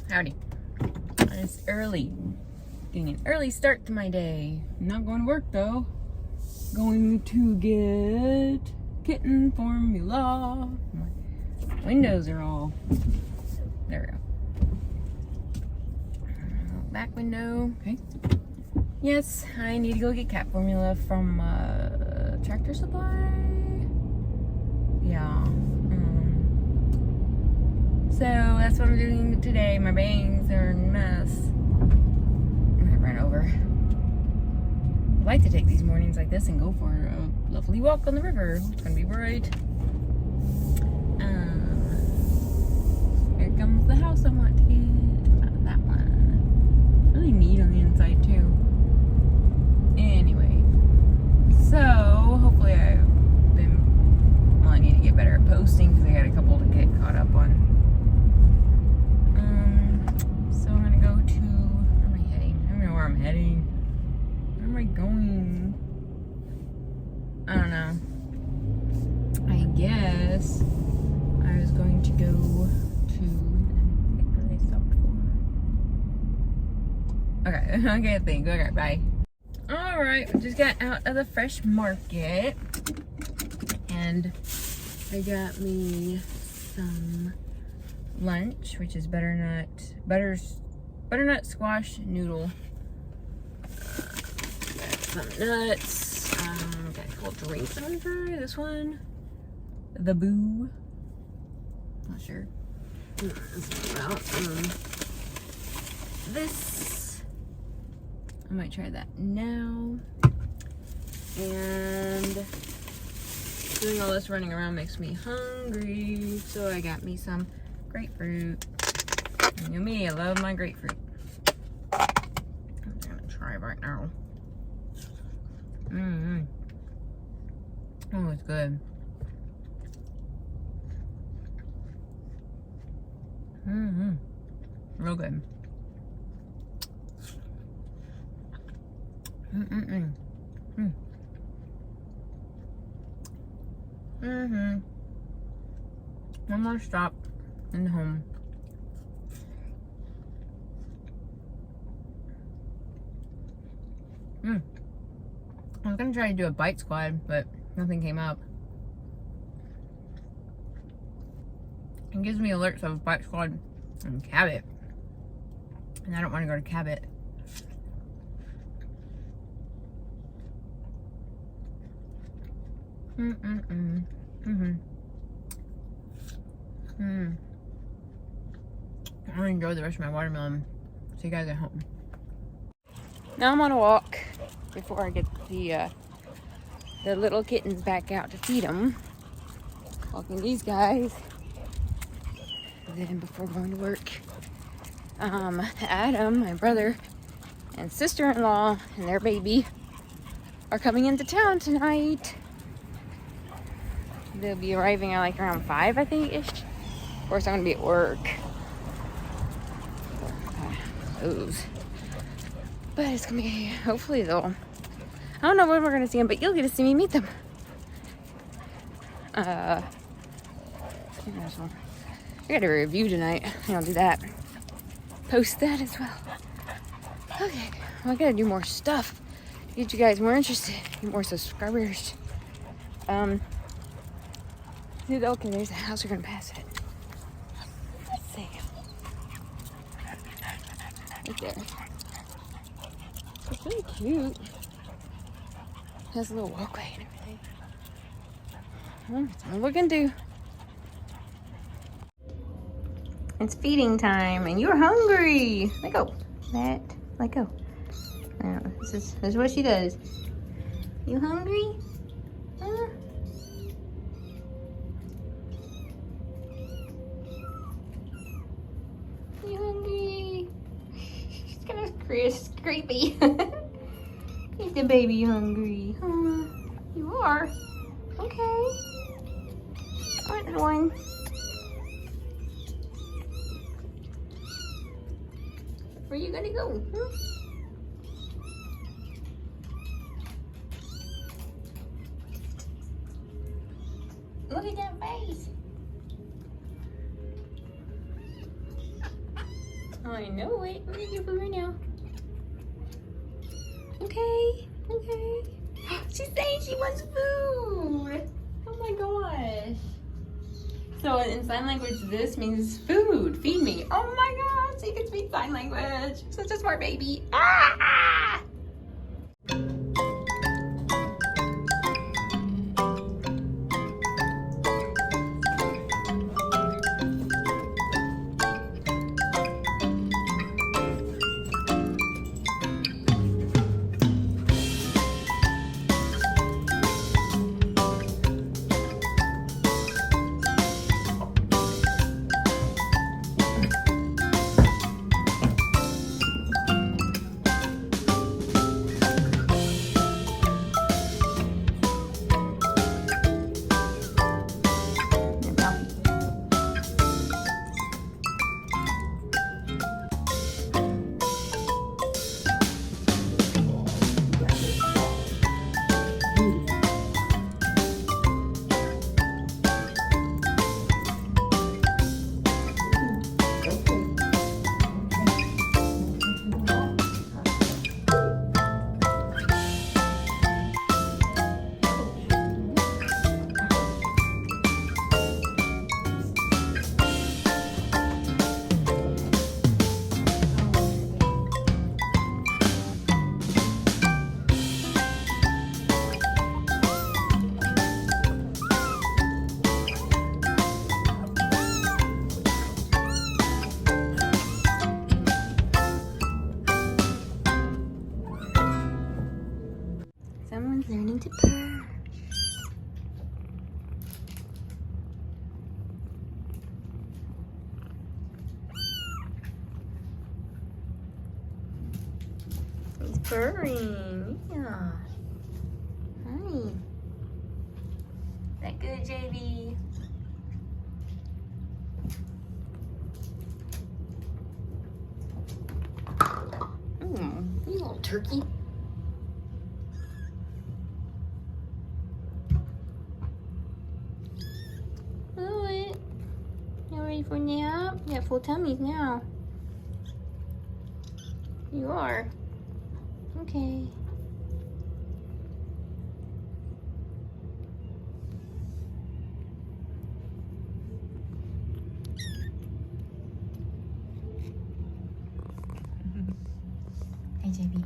Howdy. It's early. Getting an early start to my day. Not going to work though. Going to get kitten formula. My windows are all... There we go. Back window. Okay. Yes, I need to go get cat formula from Tractor Supply. Yeah. So that's what I'm doing today. My bangs are a mess. I ran over. I like to take these mornings like this and go for a lovely walk on the river. It's gonna be bright. Here comes the house I want to get. That one. Really neat on the inside too. Anyway, so hopefully I need to get better at posting because I got a couple to get caught up on. So I'm gonna go to, where am I heading? I don't know where I'm heading. Where am I going? I don't know. I guess I was going to go to, where they stopped for. Okay, I can't think. Okay, bye. Alright, we just got out of the fresh market and I got me some lunch, which is butternut squash noodle. Got some nuts. Got a couple drinks I'm gonna try. This one, the Boo. Not sure. This. I might try that now. And doing all this running around makes me hungry, so I got me some grapefruit. You know me, I love my grapefruit. I'm gonna try right now. Oh, it's good. Real good. One more stop and home. I was gonna try to do a bite squad, but nothing came up. It gives me alerts of bite squad and Cabot, and I don't want to go to Cabot. I'm gonna enjoy the rest of my watermelon. See you guys at home. Now I'm on a walk before I get the little kittens back out to feed them. Walking these guys. And then before going to work, Adam, my brother, and sister-in-law and their baby are coming into town tonight. They'll be arriving at like around 5, I think, ish. Of course, I'm gonna be at work. But it's gonna be, hopefully though. I don't know when we're gonna see them, but you'll get to see me meet them. I got a review tonight. I'll do that. Post that as well. Okay, well, I gotta do more stuff. Get you guys more interested, get more subscribers. Okay, there's a house. We're gonna pass it. Let's see. Right there. It's really cute. It has a little walkway and everything. That's all we're gonna do. It's feeding time, and you're hungry. Let go. Let go. Now, this is what she does. You hungry? Huh? You hungry? It's kind of creepy. Is the baby hungry? Huh? You are? Okay. All right, little one. Where you gonna go? Huh? Look at that face. I know it. I'm gonna do food right now. Okay, okay. She's saying she wants food. Oh my gosh. So in sign language, this means food. Feed me. Oh my gosh, she can speak sign language. Such a smart baby. Ah! Someone's learning to purr. He's purring. Yeah. Hi. Is that good, JB? You little turkey. Ready for a nap? You got full tummies now. You are. Okay. Hey, JB.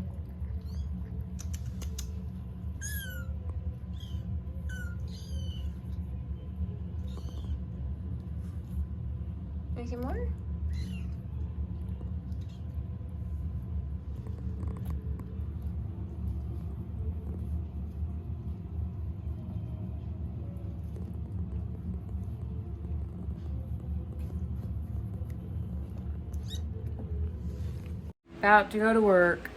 Want some more? About to go to work.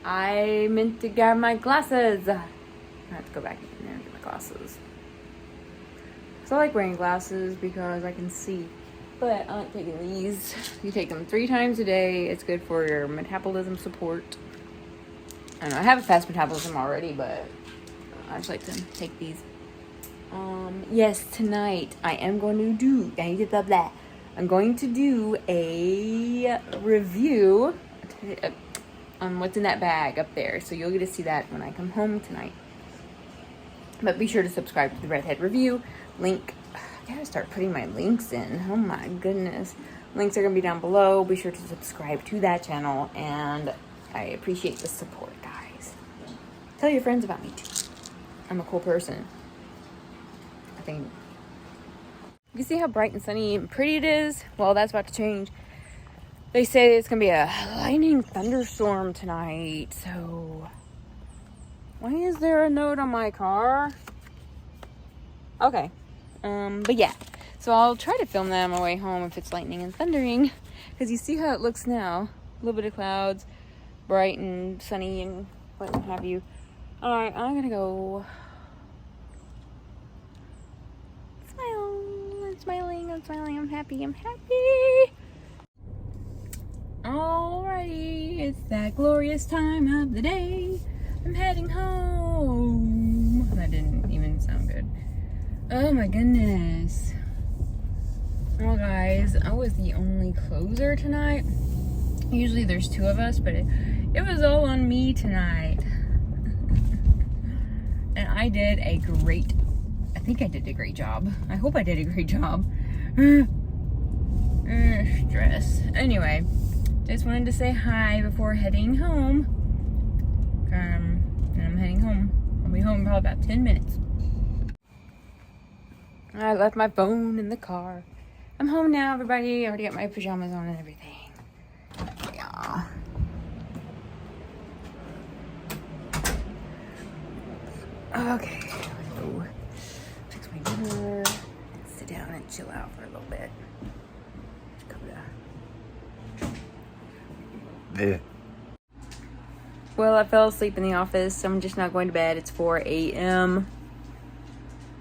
I meant to grab my glasses. I have to go back in there and get my glasses. So I like wearing glasses because I can see. But I like taking these. You take them 3 times a day. It's good for your metabolism support. I know I have a fast metabolism already, but I just like to take these. Yes, tonight I am going to do. I'm going to do a review on what's in that bag up there. So you'll get to see that when I come home tonight. But be sure to subscribe to the Redhead Review. Link. I gotta start putting my links in. Oh my goodness. Links are gonna be down below. Be sure to subscribe to that channel. And I appreciate the support, guys. Tell your friends about me too. I'm a cool person. I think. You can see how bright and sunny and pretty it is. Well, that's about to change. They say it's gonna be a lightning thunderstorm tonight. So why is there a note on my car? Okay. But yeah. So I'll try to film that on my way home if it's lightning and thundering. Because you see how it looks now. A little bit of clouds. Bright and sunny and what have you. Alright, I'm gonna go. I'm smiling, I'm happy. Alrighty, it's that glorious time of the day. I'm heading home. That didn't even sound good. Oh my goodness. Well, guys, I was the only closer tonight. Usually there's 2 of us, but it was all on me tonight. And I did a great, I think I did a great job. I hope I did a great job. Stress. Anyway, just wanted to say hi before heading home. And I'm heading home. I'll be home in probably about 10 minutes. I left my phone in the car. I'm home now, everybody. I already got my pajamas on and everything. Yeah. Okay. Go fix my dinner. Sit down and chill out for a little bit. Yeah. Well, I fell asleep in the office, so I'm just not going to bed. It's 4 a.m.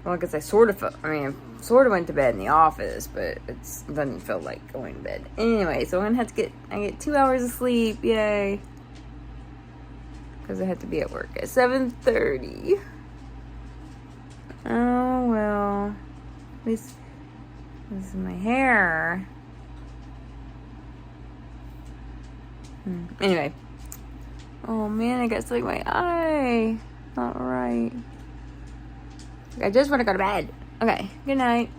Well, I guess I sort of went to bed in the office, but it doesn't feel like going to bed. Anyway, so I'm gonna have to I get 2 hours of sleep, yay. Because I have to be at work at 7:30. Oh, well. This is my hair. Anyway. Oh man, I got something in my eye. Not right. I just want to go to bed. Okay, good night.